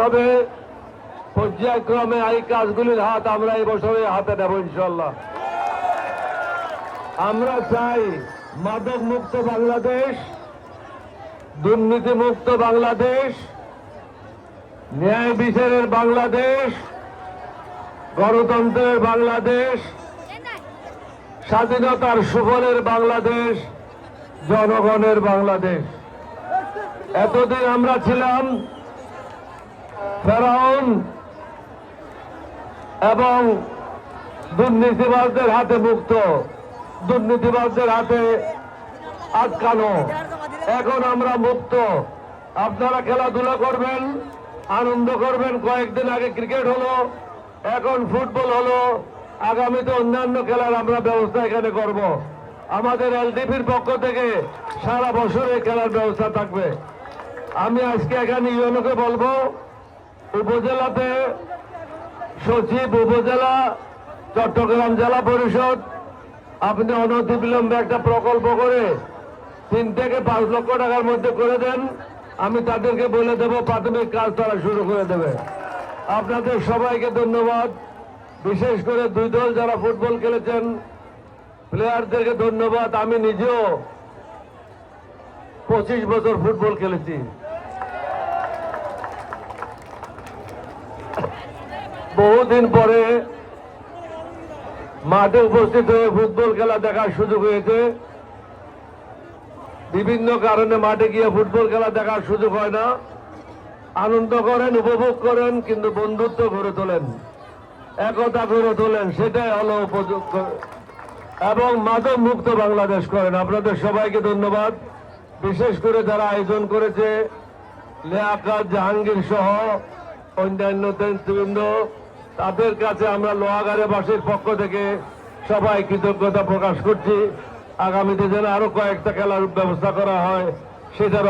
হবে পর্যায়ক্রমে এই কাজগুলির হাত আমরা এই বছরে হাতে নেব ইনশাল্লাহ। আমরা চাই মাদক মুক্ত বাংলাদেশ, দুর্নীতি মুক্ত বাংলাদেশ, ন্যায় বিচারের বাংলাদেশ, গণতন্ত্রের বাংলাদেশ, স্বাধীনতার সুফলের বাংলাদেশ, জনগণের বাংলাদেশ। এতদিন আমরা ছিলাম ফেরাউন এবং দুর্নীতিবাজদের হাতে মুক্ত, দুর্নীতিবাজদের হাতে আটকানো। এখন আমরা মুক্ত। আপনারা খেলাধুলা করবেন, আনন্দ করবেন। কয়েকদিন আগে ক্রিকেট হলো, এখন ফুটবল হলো, আগামীতে অন্যান্য খেলার আমরা ব্যবস্থা এখানে করব। আমাদের এলডিপির পক্ষ থেকে সারা বছর এই খেলার ব্যবস্থা থাকবে। আমি আজকে এখানে ইউএনওকে বলবো, উপজেলাতে সচিব, উপজেলা, চট্টগ্রাম জেলা পরিষদ, আপনি অনতিবিলম্বে একটা প্রকল্প করে 3 থেকে 5 লক্ষ টাকার মধ্যে করে দেন। আমি তাদেরকে বলে দেব, প্রাথমিক কাজ তারা শুরু করে দেবে। আপনাদের সবাইকে ধন্যবাদ। বিশেষ করে 2 দল যারা ফুটবল খেলেছেন, প্লেয়ারদেরকে ধন্যবাদ। আমি নিজেও 25 বছর ফুটবল খেলেছি। বহুদিন পরে মাঠে উপস্থিত হয়ে ফুটবল খেলা দেখার সুযোগ হয়েছে। বিভিন্ন কারণে মাঠে গিয়ে ফুটবল খেলা দেখার সুযোগ হয় না। আনন্দ করেন, উপভোগ করেন, কিন্তু বন্ধুত্ব গড়ে তোলেন, একতা গড়ে তোলেন, সেটাই হলো উপযুক্ত, এবং মাদক মুক্ত বাংলাদেশ করেন। আপনাদের সবাইকে ধন্যবাদ। বিশেষ করে যারা আয়োজন করেছে, লিয়াকত, জাহাঙ্গীর সহ অন্যান্য নেতৃবৃন্দ, তাদের কাছে আমরা লোহাগাড়াবাসীর পক্ষ থেকে সবাই কৃতজ্ঞতা প্রকাশ করছি। আগামীতে যেন আরো কয়েকটা খেলার ব্যবস্থা করা হয় সেটা